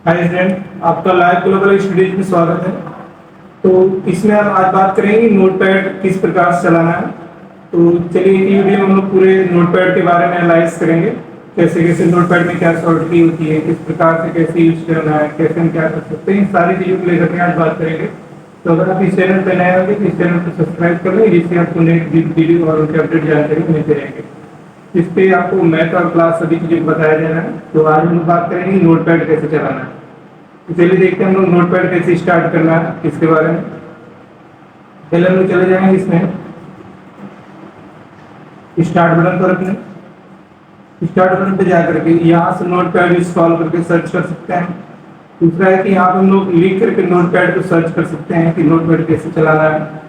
Hi friend, आपका live global studies में स्वागत है। तो इसमें हम आज बात करेंगे नोटपैड किस प्रकार से चलाना है। तो चलिए ये वीडियो में हम लोग पूरे नोटपैड के बारे में एनालाइज करेंगे, कैसे कैसे नोटपैड में क्या शॉर्टकट होती है, किस प्रकार से कैसे यूज करना है, कैसे हम क्या कर सकते हैं, इन सारी चीज़ों को लेकर के आज बात करेंगे। तो अगर आप इस चैनल पर नए होंगे तो इस चैनल को सब्सक्राइब कर लें, जिससे आपको नेक्स्ट वीडियो और उनके अपडेट जानकारी मिलते रहेंगे। इस पे आपको मैथ और क्लास सभी चीज़ों को बताया जाना है। तो आज हम लोग बात करेंगे नोटपैड कैसे चलाना है। तो चलिए देखते हैं हम लोग नोटपैड कैसे स्टार्ट करना है, इसके बारे में। पहले हम लोग चले जाएंगे इसमें स्टार्ट बटन पर, अपने स्टार्ट बटन पे जाकर के यहाँ से नोटपैड इंस्टॉल करके सर्च कर सकते हैं। दूसरा है कि यहाँ पे हम लोग लिख करके नोटपैड को सर्च कर सकते हैं कि नोटपैड कैसे चलाना है,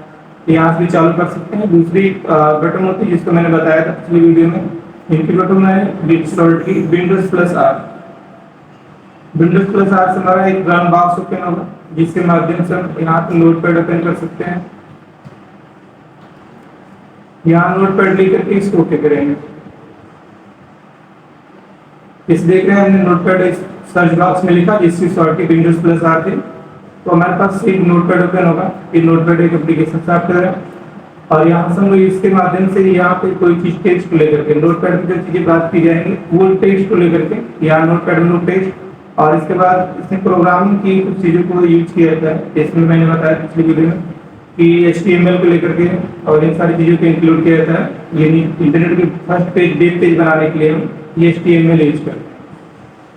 यहाँ से भी चालू कर सकते हैं। दूसरी बटन होती है जिसको मैंने बताया था पिछली वीडियो में, इनकी बटन है Windows plus R. Windows plus R से हमारा एक रन बॉक्स ओपन होगा, जिसके माध्यम से हम यहाँ पे नोटपैड ओपन कर सकते हैं। यहाँ नोटपैड लेकर के इसको ओके करेंगे। इस देख रहे हैं हमने नोटपैड सर्च बॉक्स में लिखा जिसकी शॉर्टकट विंडोज प्लस आर थी। तो हमारे पास एक नोटपैड ओपन होगा, ये नोटपैड एक एप्लीकेशन स्टार्ट कर रहे हैं और यहाँ से हम लोग इसके माध्यम से यहाँ पे कोई चीज टेक्स्ट को लेकर के नोटपैड में जो चीजें बात की जाएंगी वो टेक्स्ट को लेकर के यहाँ नोटपैड में लोग टेक्स्ट, और इसके बाद इसमें प्रोग्रामिंग की कुछ चीज़ों को यूज किया जाता है। इसमें मैंने बताया पिछली वीडियो में कि HTML को लेकर के और इन सारी चीज़ों को इंक्लूड किया जाता है। यानी इंटरनेट के फर्स्ट पेज वेब पेज बनाने के लिए हम ये HTML यूज करते हैं।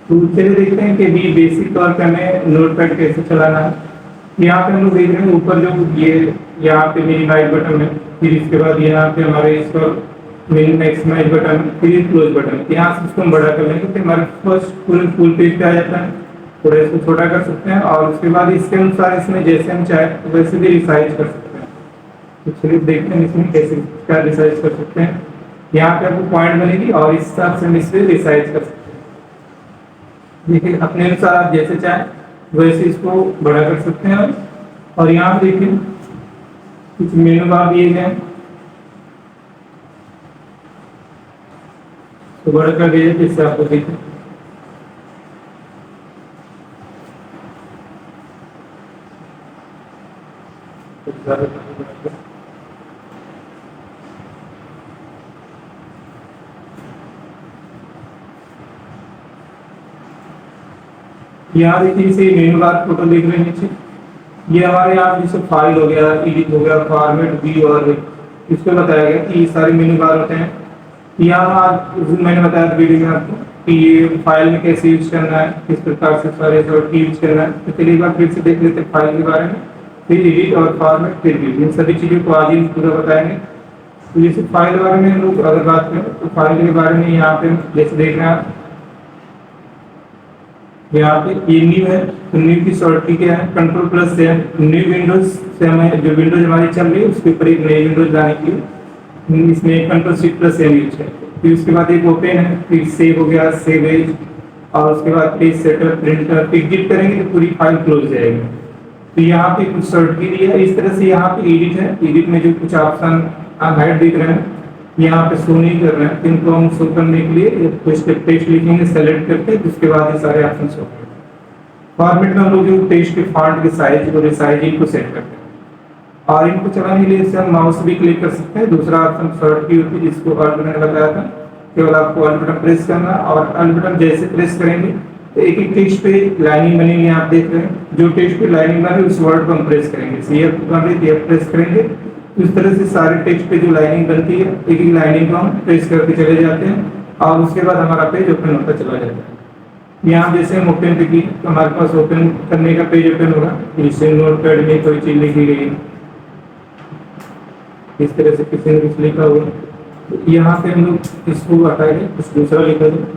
तो चलिए देखते हैं कि भी बेसिक तौर पर हमें नोटपैड कैसे चलाना है। यहाँ पे हम लोग देख रहे हैं ऊपर जो ये यहाँ पे मिनिमाइज बटन है, फिर इसके बाद यहाँ पे हमारे इसको मैक्सिमाइज बटन, फिर क्लोज बटन। यहाँ से इसको हम बड़ा कर लेंगे तो हमारे फर्स्ट फुल पेज पे आ जाता है। थोड़ा इसको छोटा कर सकते हैं और उसके बाद इसके अनुसार इसमें जैसे हम चाहे तो वैसे भी रिसाइज कर सकते हैं। तो चलिए देखते हैं इसमें कैसे क्या रिसाइज कर सकते हैं। यहाँ पे आपको पॉइंट बनेगी और इस हिसाब से हम इसे रिसाइज कर सकते हैं। देखिए अपने अनुसार आप जैसे चाहें वैसे इसको बड़ा कर सकते हैं। और यहाँ पे देखिए कुछ मेनू बार दिए गए हैं, तो बड़ा कर दीजिए जिससे आपको दिखे। यहाँ देखिए इसे मेनू बार फोटो देख रहे हैं नीचे, ये हमारे यहाँ जैसे फाइल हो गया, एडिट हो गया, फॉर्मेट भी, और इसको बताया गया कि ये सारे मेनू बार होते हैं। यहाँ आज मैंने बताया वीडियो में आपको कि ये फाइल में कैसे यूज करना है, किस प्रकार से सारे यूज करना है। तो चलिए एक बार फिर से देख लेते हैं फाइल के बारे में, फिर एडिट और फॉर्मेट, फिर व्यू, इन सभी चीज़ों को आज ही पूरा बताएंगे। तो जैसे फाइल के बारे में हम लोग अगर बात करें तो फाइल के बारे में यहाँ पे जैसे देख रहे हैं यहाँ पे ये न्यू है, तो न्यू की शॉर्टकट क्या है, कंट्रोल प्लस से न्यू विंडोज से हमें जो विंडोज हमारी चल रही है उसके ऊपर एक नई विंडोज लाने के लिए इसमें control shift plus M use है। फिर उसके बाद एक ओपन है, फिर सेव हो गया, सेव एज, और उसके बाद पेज सेटअप, प्रिंटर, एग्जिट करेंगे तो पूरी फाइल क्लोज हो जाएगी। तो यहाँ पे कुछ शॉर्टकट दिया है। इस तरह से यहाँ पे एडिट है, एडिट में जो कुछ ऑप्शन आप हाइड दिख रहे हैं यहाँ पे शो नहीं कर रहे हैं, इनको हम शो करने के लिए कुछ टेक्स्ट लिखेंगे सेलेक्ट करके, उसके बाद ये सारे ऑप्शन शो करेंगे। फॉर्मेट में हम लोग जो टेक्स्ट के फॉन्ट के साइज को रिसाइजिंग को सेट करते हैं और इनको चलाने के लिए हम माउस भी क्लिक कर सकते हैं। दूसरा ऑप्शन शॉर्ट की होती है जिसको अल्ट मैंने बताया था, केवल आपको अल्ट बटन प्रेस करना, और अल्ट बटन जैसे प्रेस करेंगे तो एक एक टेक्स्ट पे लाइनिंग बनेगी। आप देख रहे हैं जो टेक्स्ट पे लाइनिंग बन रही है उस वर्ड को हम प्रेस करेंगे, सीएफ बन रही है प्रेस करेंगे। इस तरह से सारे टेक्स्ट पे जो लाइनिंग बनती है एक एक लाइनिंग को हम प्रेस करके चले जाते हैं और उसके बाद हमारा पेज ओपन होता चला जाता है। यहाँ जैसे हम ओपन पे की तो हमारे पास ओपन करने का पेज ओपन होगा, जिससे नोटपैड में कोई चीज लिखी गई है, इस तरह से किसी ने कुछ लिखा हुआ। तो यहाँ पे हम लोग इसको हटाएंगे, कुछ दूसरा लिखा दो।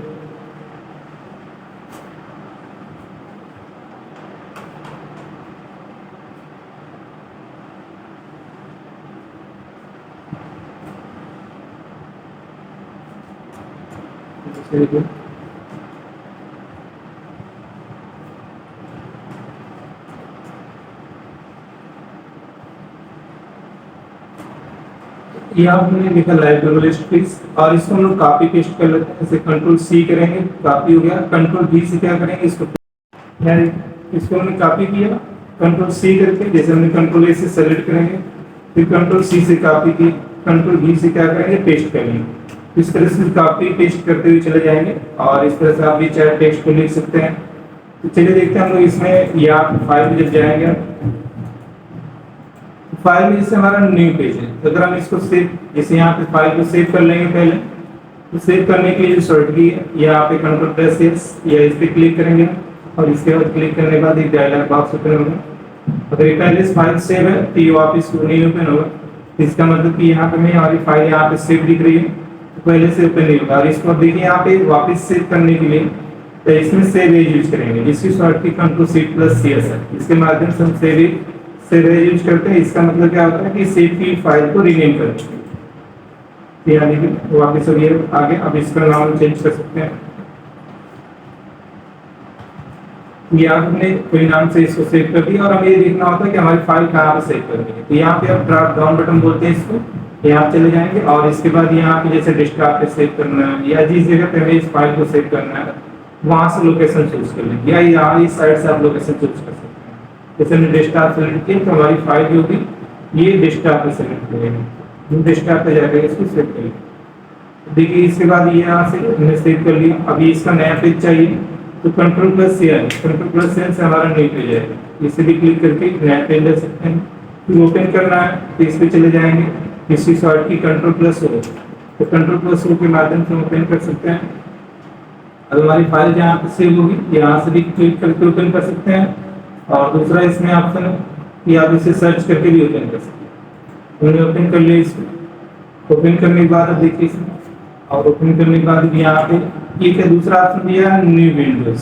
यहाँ हमने लिखा लाइव स्पेस, और इसको हम लोग कॉपी पेस्ट कर लेते हैं। जैसे कंट्रोल C करेंगे, कॉपी हो गया, कंट्रोल V से क्या करेंगे, इसको यहाँ इसको हमने कॉपी किया कंट्रोल सी करके, जैसे हमने कंट्रोल ए से सेलेक्ट करेंगे, फिर कंट्रोल सी से कॉपी की, कंट्रोल बी से क्या करेंगे, पेस्ट करेंगे। इस तरह से कॉपी पेस्ट करते हुए चले जाएंगे और इस तरह से आप भी चाहे टेक्स्ट को लिख सकते हैं। तो चलिए देखते हैं हम लोग इसमें, या फाइल में जब जाएंगे, फाइल में जैसे हमारा न्यू पेज है, तो अगर हम इसको सेव, जैसे यहाँ पे फाइल को सेव कर लेंगे पहले, तो सेव करने के लिए जो शॉर्टकट है, यहाँ पे कंट्रोल प्लस एस या इस पे क्लिक करेंगे और इसके बाद क्लिक करने के बाद एक डायलॉग बॉक्स ओपन होगा। अगर ये पहले से फाइल सेव है तो ये वापस नहीं ओपन होगा, इसका मतलब कि यहाँ पे मैं हमारी फाइल यहाँ पे सेव दिख रही है, तो पहले से ओपन नहीं होगा। और इसको देखिए यहाँ पे वापस सेव करने के लिए तो इसमें सेव एज यूज करेंगे, जिसकी shortcut control C plus C S है। इसके माध्यम से हम सेव एज यूज करते हैं। इसका मतलब क्या होता है कि सेव की फाइल को रीनेम कर सकते हैं, यानी कि वापस अब ये आगे, अब इसका नाम चेंज कर सकते हैं, ये आपने कोई नाम से इसको सेव कर दिया। और हमें ये देखना होता है कि हमारी फाइल कहाँ पे सेव करनी है, तो यहाँ पे आप ड्रॉप डाउन बटन बोलते हैं इसको, यहाँ चले जाएंगे और इसके बाद यहाँ पे जैसे डेस्कटॉप पे सेव करना है या जिस जगह पे हमें इस फाइल को सेव करना है वहां से लोकेशन चूज कर लेंगे, या यहाँ इस साइड से आप लोकेशन चूज कर सकते हैं। जैसे हमने डेस्कटॉप सेलेक्ट किया तो हमारी फाइल जो होगी ये डेस्कटॉप पे सेलेक्ट करेंगे, डेस्कटॉप पे जाकर इसको सेव करेंगे। देखिए इसके बाद ये यहाँ से हमने सेव कर लिया। अभी इसका नया पेज चाहिए तो कंट्रोल प्लस से हमारा न्यू पेज है, इसे भी क्लिक करके नया पेज ले सकते हैं। फिर ओपन करना है तो इस पे चले जाएंगे, इसकी शॉर्ट की कंट्रोल प्लस हो, तो कंट्रोल प्लस हो के माध्यम से ओपन कर सकते हैं। अब हमारी फाइल जहाँ पे सेव होगी यहाँ से भी क्लिक करके ओपन कर सकते हैं। और दूसरा इसमें ऑप्शन है कि आप इसे सर्च करके भी ओपन कर सकते हैं। हमने ओपन कर लिया इसको, ओपन करने के बाद अब देखिए इसमें, और ओपन करने के बाद यहाँ पे ये क्या दूसरा ऑप्शन दिया है, न्यू विंडोज।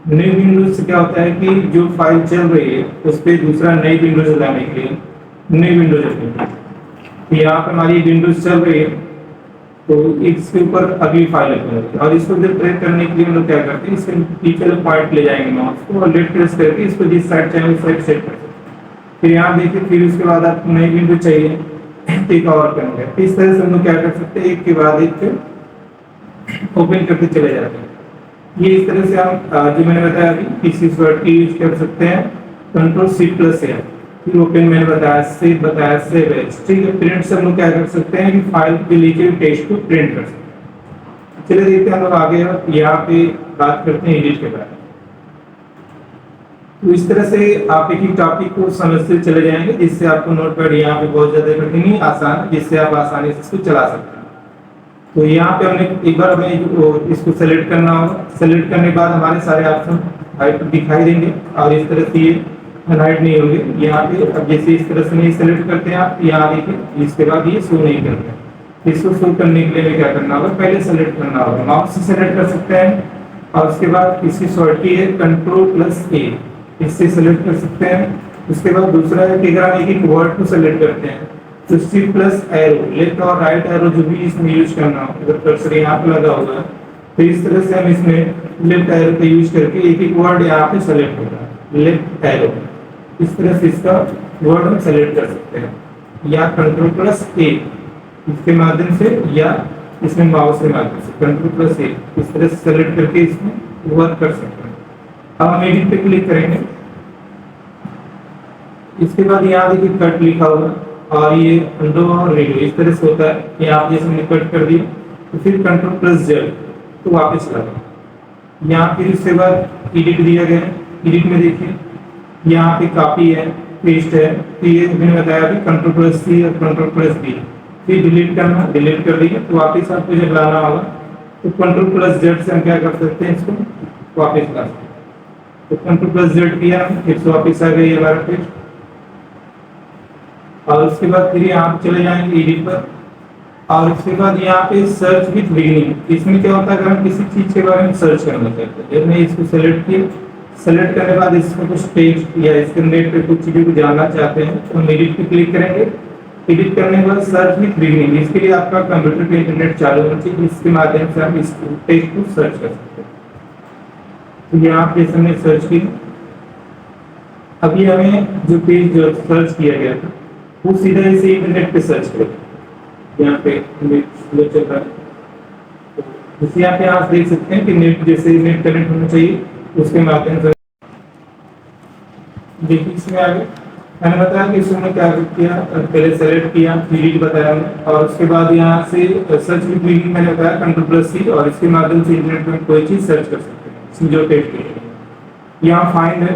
न्यू विंडोज से क्या होता है कि जो फाइल चल रही है उस पर दूसरा नई विंडोज लाने के लिए न्यू विंडोज है। तो यहाँ पे हमारी विंडोज चल रही है तो इसके ऊपर अगली फाइल ओपन होगी, और इसको जब ट्रैक करने के लिए हम लोग क्या करते हैं, इसके पीछे वाले पॉइंट ले जाएंगे माउस को और लेफ्ट प्रेस करके इसको जिस साइड चाहिए उस साइड सेट कर सकते हैं। फिर यहाँ देखिए, फिर उसके बाद आपको नई विंडो चाहिए एक और करेंगे, तो इस तरह से हम लोग क्या कर सकते हैं, एक के बाद एक ओपन करते चले जाते हैं। ये इस तरह से हम जो मैंने बताया अभी किसी वर्ड की यूज कर सकते हैं, कंट्रोल सी प्लस है। फिर ओपन मैंने बताया, सेव बताया, सेव एज, ठीक है। प्रिंट से हम लोग क्या कर सकते हैं कि फाइल के लिखे हुए टेक्स्ट को प्रिंट कर सकते हैं। चलिए देखते हैं हम लोग आगे, यहाँ पे बात करते हैं एडिट के बारे में। तो इस तरह से आप एक ही टॉपिक को समझते चले जाएंगे, जिससे आपको नोटपैड यहाँ पे बहुत ज्यादा कठिन आसान, जिससे आप आसानी से इसको चला सकते हैं। तो यहाँ पे हमने एक बार हमें इसको सेलेक्ट करना होगा। सेलेक्ट करने के बाद हमारे सारे ऑप्शन हाइड दिखाई देंगे और इस तरह से ये हाइड नहीं होंगे यहाँ पे। अब जैसे इस तरह से नहीं सेलेक्ट करते हैं आप, यहाँ देखिए इसके बाद ये शो नहीं करते। इसको शो करने के लिए क्या करना होगा, पहले सेलेक्ट करना होगा, माउस से सेलेक्ट कर सकते हैं और उसके बाद इसकी शॉर्टकट है कंट्रोल प्लस ए, इससे सेलेक्ट कर सकते हैं। उसके बाद दूसरा है कि अगर हम एक वर्ड को सेलेक्ट करते हैं तो शिफ्ट प्लस एरो, लेफ्ट और राइट एरो जो भी इसमें यूज करना हो, अगर कर्सर यहाँ पे लगा होगा तो इस तरह से हम इसमें लेफ्ट एरो का यूज करके एक एक वर्ड यहाँ पे सेलेक्ट होगा, लेफ्ट एरो, इस तरह से इसका वर्ड हम सेलेक्ट कर सकते हैं, या कंट्रोल प्लस ए इसके माध्यम से, या इसमें माउस के माध्यम से कंट्रोल प्लस ए इस तरह से सेलेक्ट करके इसमें वर्क कर सकते हैं। अब हम एडिट पे क्लिक करेंगे। इसके बाद यहाँ देखिए कट लिखा होगा और ये अंडो और रीडो इस तरह से होता है कि आप जैसे हमने कट कर दिया तो फिर कंट्रोल प्लस जेड तो वापस लगा। यहाँ फिर इसके बाद एडिट दिया गया है। एडिट में देखिए यहाँ पे कॉपी है, पेस्ट है, तो ये मैंने बताया कि कंट्रोल प्लस सी और कंट्रोल प्लस बी। फिर डिलीट करना, डिलीट कर दिया तो वापस आपको जब लाना होगा तो कंट्रोल प्लस जेड से हम क्या कर सकते हैं, इसको वापस ला सकते हैं। तो कंट्रोल प्लस जेड किया, फिर से वापस आ गई हमारा पेज। और उसके बाद फिर यहाँ चले जाएंगे एडिट पर, और उसके बाद यहाँ पे सर्च विथ बिगिनिंग। इसमें क्या होता है, अगर हम किसी चीज के बारे में सर्च करना चाहते हैं, जब मैं इसको सेलेक्ट किया, सेलेक्ट करने के बाद इसमें कुछ टेक्स्ट या इसके नेट पे कुछ चीजों को जानना चाहते हैं तो हम एडिट पे क्लिक करेंगे। एडिट करने के बाद सर्च विथ बिगिनिंग, इसके लिए आपका कंप्यूटर पे इंटरनेट चालू होना चाहिए, इसके माध्यम से हम इस टेक्स्ट को सर्च कर सकते हैं। तो यहाँ पे हमने सर्च किया, अभी हमें जो पेज जो सर्च किया गया था वो सीधा इसे इंटरनेट पे सर्च करें। यहाँ पे नेट स्लो चल रहा है, तो जैसे यहाँ पे आप देख सकते हैं कि नेट जैसे नेट कनेक्ट होना चाहिए उसके माध्यम से देखिए इसमें आगे मैंने बताया कि इसमें क्या किया, पहले सेलेक्ट किया, डिलीट बताया मैंने, और उसके बाद यहाँ से सर्च विद मीनिंग मैंने बताया कंट्रोल+C, और इसके माध्यम से इंटरनेट में कोई चीज सर्च कर सकते हैं इसमें जो टेक्स्ट है। यहाँ फाइंड है,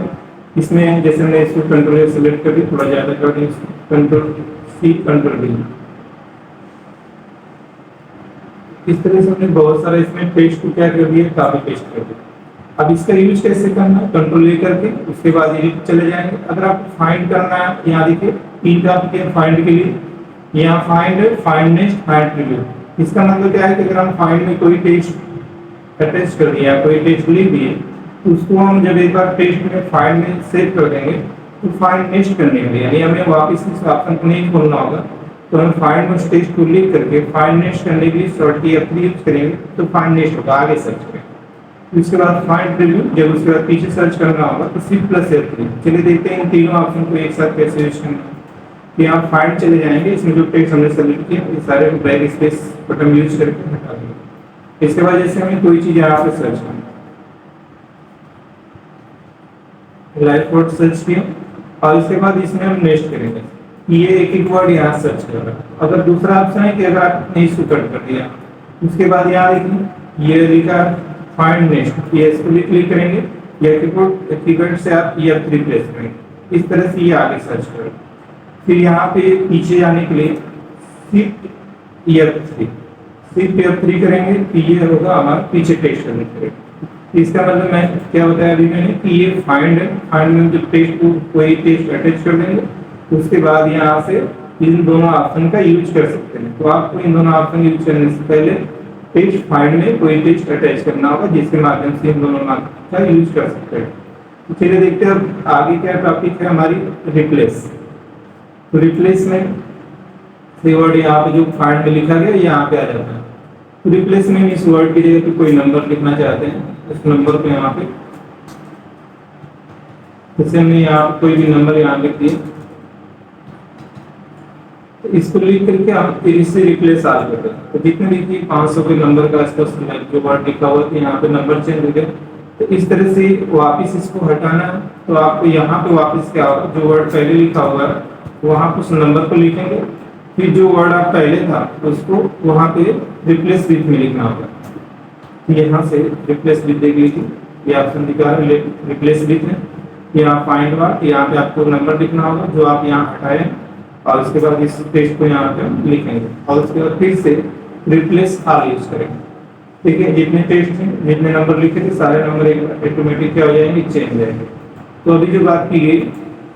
इसमें जैसे मैंने इसको कंट्रोल सेलेक्ट कर दिया, थोड़ा ज्यादा कर दिया, कंट्रोल+C कंट्रोल+V। इस तरह से हमने बहुत सारा इसमें पेस्ट को क्या कर दिया, कॉपी पेस्ट कर दिया। अब इसका यूज कैसे करना है, कंट्रोल ले करके उसके बाद एडिट चले जाएंगे। अगर आपको फाइंड करना है, यहाँ देखिए तीन टॉपिक है फाइंड के लिए, यहाँ फाइंड है, फाइंड नेक्स्ट, फाइंड प्रीव्यू। इसका मतलब क्या है कि अगर हम फाइंड में कोई टेक्स्ट अटैच कर दिया, कोई टेक्स्ट लिख दिए, तो उसको हम जब एक बार टेक्स्ट में फाइंड में सेव कर देंगे तो फाइंड नेक्स्ट करने के लिए यानी हमें वापस इस ऑप्शन को नहीं खोलना होगा, तो हम फाइंड में टेक्स्ट को लिख करके फाइंड नेक्स्ट करने के लिए शॉर्ट की F3 यूज करेंगे तो फाइंड नेक्स्ट होगा, आगे सर्च करेंगे। इसके बाद फाइंड प्रीव्यू, जब उसके बाद पीछे सर्च करना होगा तो Shift+F3। चलिए देखते हैं इन तीनों ऑप्शन को एक साथ कैसे यूज करना है। यहाँ फाइंड चले जाएंगे, इसमें जो टेक्स्ट हमने सेलेक्ट किया ये सारे को बैक स्पेस बटन यूज करके हटा देंगे। इसके बाद जैसे हमें कोई चीज यहाँ पे सर्च करना, लाइव कोड सर्च किया, और इसके बाद इसमें हम नेक्स्ट करेंगे, ये एक एक वर्ड यहाँ सर्च कर रहा है। अगर दूसरा ऑप्शन है कि अगर आपने इसको कट कर दिया, उसके बाद यहाँ देखिए ये लिखा फाइंड नेक्स्ट, ये इसको क्लिक करेंगे, या कीबोर्ड से आप ये F3 प्रेस करेंगे, इस तरह से ये आगे सर्च करें। फिर यहाँ पे पीछे जाने के लिए Shift+F3 करेंगे कि ये होगा हमारा पीछे टेक्स्ट करने के लिए। इसका मतलब मैं क्या बताया अभी मैंने कि ये फाइंड है, फाइंड में जो टेक्स्ट को कोई टेक्स्ट अटैच कर देंगे, उसके बाद यहाँ से इन दोनों ऑप्शन का यूज कर सकते हैं। तो आपको इन दोनों ऑप्शन यूज करने से पहले टेक्स्ट फाइंड में कोई टेक्स्ट अटैच करना होगा, जिसके माध्यम से इन दोनों का यूज कर सकते हैं। तो चलिए देखते हैं अब आगे क्या टॉपिक है हमारी, रिप्लेस। तो रिप्लेस में से वर्ड यहाँ पे जो फाइंड में लिखा गया यहाँ पे आ जाता है। तो रिप्लेस में इस वर्ड की जगह पे कोई नंबर लिखना चाहते हैं, उस नंबर को यहाँ पे जैसे हमने यहाँ कोई भी नंबर यहाँ लिख दिया, तो इसको लिख करके हम फिर इससे रिप्लेस आ करते हैं। तो जितने भी 500 के नंबर का जो वर्ड लिखा हुआ था यहाँ पे नंबर चेंज हो गया। तो इस तरह से वापस इसको हटाना है, तो आपको यहाँ पे वापस क्या होगा, जो वर्ड पहले लिखा हुआ है वहाँ पे उस नंबर को लिखेंगे, फिर जो वर्ड आप पहले था उसको वहाँ पे रिप्लेस विथ में लिखना होगा। यहाँ से रिप्लेस विथ देख लीजिए, ये ऑप्शन दिखा रहा है रिप्लेस विथ है। यहाँ फाइंड वर्ड, यहाँ पे आपको नंबर लिखना होगा जो आप यहाँ हटाए, और उसके बाद इस टेक्स्ट को यहाँ पे हम लिखेंगे, और उसके बाद फिर से रिप्लेस ऑल यूज करेंगे। ठीक है, जितने टेक्स्ट हैं, जितने नंबर लिखे थे सारे नंबर ऑटोमेटिक क्या हो जाएंगे, चेंज हो जाएंगे। तो अभी जो बात की गई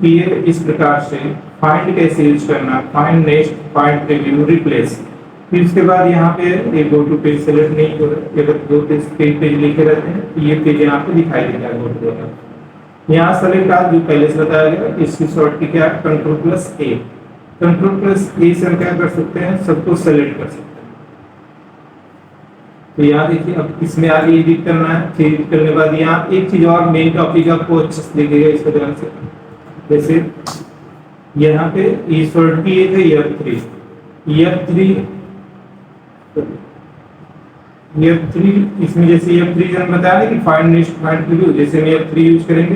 कि ये इस प्रकार से फाइंड कैसे यूज करना, find next, find preview, replace. फिर उसके बाद यहाँ पे एक गो टू पेज सेलेक्ट नहीं हो रहा, अगर दो पेज लिखे रहते हैं तो ये पेज यहाँ पे दिखाई देता है गो टू। यहाँ सेलेक्ट आज जो पहले से बताया गया, इसकी शॉर्ट की क्या है, कंट्रोल+A। कंट्रोल+A से हम क्या कर सकते हैं, सबको सेलेक्ट कर सकते हैं। तो यहाँ देखिए अब इसमें आगे एडिट करना है, फिर एडिट करने के बाद यहाँ एक चीज और मेन टॉपिक आपको अच्छे से दिखेगा इसको ध्यान से। जैसे यहाँ पे इस वर्ड की एक है F3, इसमें जैसे F3 जब बताया कि फाइंड नेक्स्ट, फाइंड प्रीव्यू, जैसे में F3 यूज करेंगे,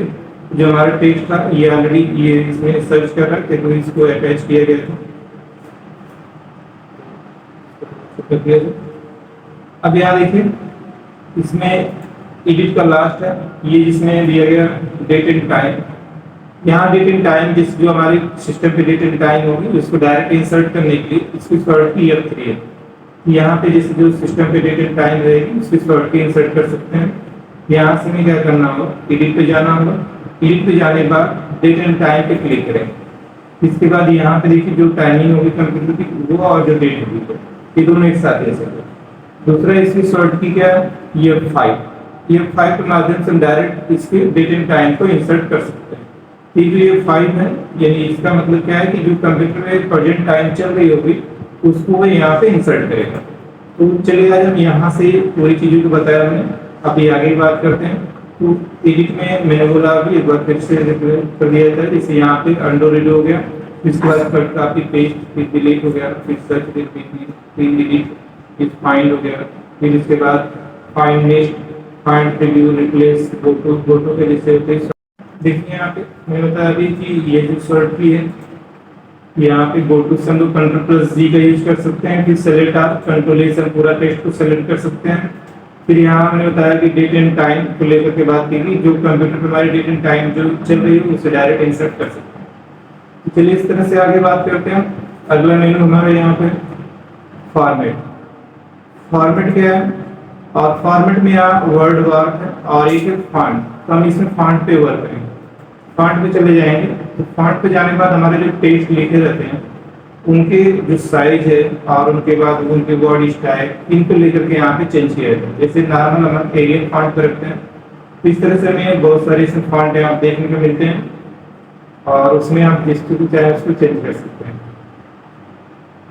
जो हमारा टेक्स्ट था ये ऑलरेडी ये इसमें सर्च कर रहा है, तो इसको अटैच किया गया था। अब यहाँ देखिए इसमें एडिट का लास्ट है, ये जिसमें दिया गया डेट एंड टाइम। यहाँ डेट एंड टाइम जिस जो हमारे सिस्टम पे डेट एंड टाइम होगी उसको डायरेक्ट इंसर्ट करने के लिए इसकी शॉर्ट की F3 है। यहाँ पे जैसे जो सिस्टम पे डेट एंड टाइम रहेगी उसकी शॉर्ट की इंसर्ट कर सकते हैं। यहाँ से हमें क्या करना होगा, एडिट पे जाना होगा, एडिट पे जाने के बाद डेट एंड टाइम पे क्लिक करेंगे। इसके बाद यहाँ पे देखिए जो टाइमिंग होगी कंप्यूटर की वो और जो डेट होगी ये दोनों एक साथ ऐसे। दूसरा इसकी शॉर्ट की क्या है, F5 के माध्यम से डायरेक्ट इसके डेट एंड टाइम को इंसर्ट कर सकते हैं। ये जो F5 है यानी इसका मतलब क्या है कि जो कंप्यूटर में प्रेजेंट टाइम चल रही होगी उसको वो यहाँ पे इंसर्ट करेगा। तो चलिए आज हम यहाँ से पूरी चीजों को बताया हमने, अभी आगे बात करते हैं। तो एडिट में मैंने बोला अभी एक बार फिर से कर दिया जाता है, जैसे यहाँ पे अंडो रीड हो गया, इसके बाद कट कॉपी पेस्ट, फिर डिलीट हो गया, फिर सर्च, फिर एडिट, फिर फाइंड हो गया, फिर इसके बाद find next, find preview, replace, go to के जैसे होते हैं देखिए यहाँ पे मैंने बताया अभी कि ये जो शॉर्ट की है, यहाँ पे गो टू से हम लोग कंट्रोल प्लस जी का यूज कर सकते हैं, फिर सेलेक्ट आर कंट्रोल से हम पूरा टेक्स्ट को सेलेक्ट कर सकते हैं। फिर यहाँ हमने बताया कि डेट एंड टाइम को लेकर के बात की गई, जो कंप्यूटर पर हमारी डेट एंड टाइम जो चल रही है उसे डायरेक्ट इंसर्ट कर सकते हैं। तो चलिए इस तरह से आगे बात करते हैं। अगला मेनू हमारा यहाँ पे फॉर्मेट। फॉर्मेट क्या है, और फॉर्मेट में यहाँ वर्ड वर्क है और एक है फॉन्ट। तो हम इसमें फॉन्ट पे वर्क करेंगे। फॉन्ट पे चले जाएंगे, तो फॉन्ट पे जाने के बाद हमारे जो टेक्स्ट लिखे रहते हैं उनके जो साइज है और उनके बाद उनके बॉडी स्टाइल इनको लेकर के यहाँ पे चेंज किया जाता है। जैसे नॉर्मल हम एरियल फॉन्ट पे रखते हैं, तो इस तरह से हमें बहुत सारे इसमें फॉन्ट आप देखने को मिलते हैं और उसमें आप जिसको भी चाहे उसको चेंज कर सकते हैं।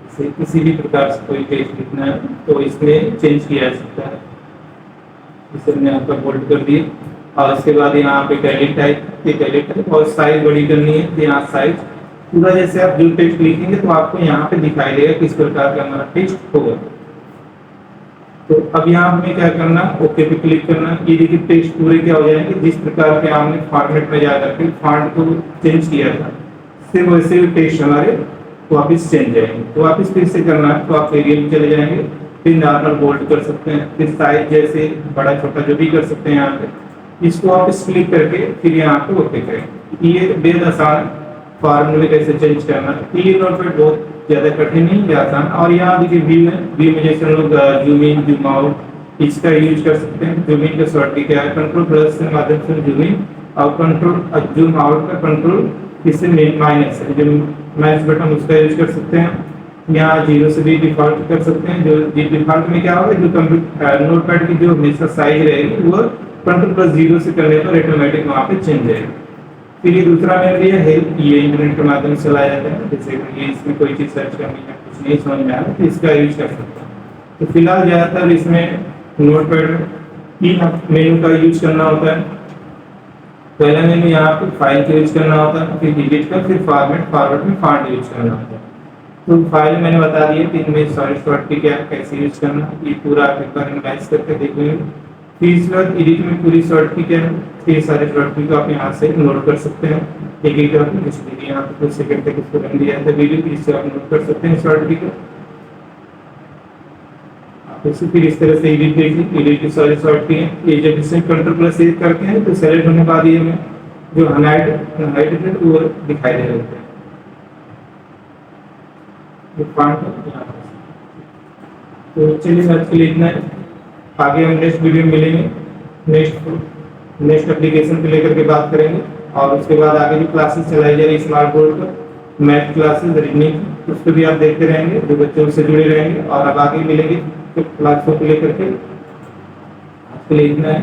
जैसे किसी भी प्रकार से कोई टेक्स्ट लिखना है तो इसमें चेंज किया जा सकता है। इसे हमने आपका बोल्ड कर दिए और इसके बाद यहाँ पे टैलेंट टाइप और साइज बड़ी करनी है, तो यहाँ साइज पूरा जैसे आप जो टेक्स्ट लिखेंगे तो आपको यहाँ पे दिखाई देगा किस प्रकार का हमारा टेक्स्ट होगा। तो अब यहाँ हमें क्या करना, ओके पे क्लिक करना। ये देखिए टेक्स्ट पूरे क्या हो जाएंगे, जिस प्रकार के हमने फॉर्मेट में जाकर के फॉन्ट को चेंज किया था सिर्फ वैसे टेक्स्ट हमारे वापस चेंज जाएंगे। तो वापस फिर से करना है तो आप एरिया में चले जाएंगे, फिर नॉर्मल बोल्ड कर सकते हैं, फिर साइज जैसे बड़ा छोटा जो भी कर सकते हैं। यहाँ पे इसको आप क्लिक करके फिर यहाँ पे ओके करें। ये बेहद आसान फॉर्मूले कैसे चेंज करना है। ये नोटपैड बहुत ज्यादा कठिन नहीं है, आसान। और यहाँ देखिए व्यू है, व्यू में जैसे हम लोग जूम इन जूम आउट इसका यूज कर सकते हैं। जूम इन का शॉर्टकट क्या है, कंट्रोल प्लस के माध्यम से जूम इन और कंट्रोल जूम आउट का कंट्रोल इससे माइनस है, जो माइनस बटन उसका यूज कर सकते हैं। यहाँ 0 से भी डिफॉल्ट कर सकते हैं। जो डिफॉल्ट में क्या होगा, जो कंप्यूटर नोटपैड की जो हमेशा साइज रहेगी वो कंट्रोल प्लस 0 से करने पर ऑटोमेटिक वहाँ पे चेंज जाएगा। फिर ये दूसरा मेरे लिए हेल्प, ये इंटरनेट के माध्यम से चलाया जाता है। जैसे ये इसमें कोई चीज सर्च करनी है, कुछ नहीं समझ में आ रहा तो इसका यूज कर सकते हैं। तो फिलहाल ज्यादातर इसमें नोटपैड तीन मेनू का यूज करना होता है। पहला मेनू यहाँ पे फाइल का यूज करना होता है, फिर एडिट का, फिर फॉर्मेट में फॉन्ट यूज करना होता है। तो फाइल मैंने बता दिया कि इनमें सॉलिड शॉर्ट की क्या कैसे यूज करना, ये पूरा आप एक बार एनालाइज करके देख लेंगे। फिर इसके बाद एडिट में पूरी शॉर्ट की क्या है, फिर सारे शॉर्ट की को आप यहाँ से नोट कर सकते हैं एक एक करके। जैसे यहाँ पे कुछ सेकंड तक इसको रन दिया था वीडियो, इससे आप नोट कर सकते हैं शॉर्ट की को। तो फिर इस तरह से एडिट देखिए, एडिट की सारी शॉर्ट की है। ये जब इसे कंट्रोल प्लस सेव करते हैं तो सेलेक्ट होने के बाद ये हमें जो हाइलाइट है वो दिखाई दे रहे हैं। तो चलिए आज के लिए इतना है। आगे हम नेक्स्ट वीडियो में मिलेंगे, नेक्स्ट एप्लीकेशन को लेकर के बात करेंगे और उसके बाद आगे भी क्लासेस चलाई जा रही स्मार्ट बोर्ड पर, मैथ क्लासेस रीजनिंग, उसको भी आप देखते रहेंगे, जो बच्चों से जुड़े रहेंगे। और अब आगे मिलेंगे क्लासों को लेकर के। आज के लिए इतना है।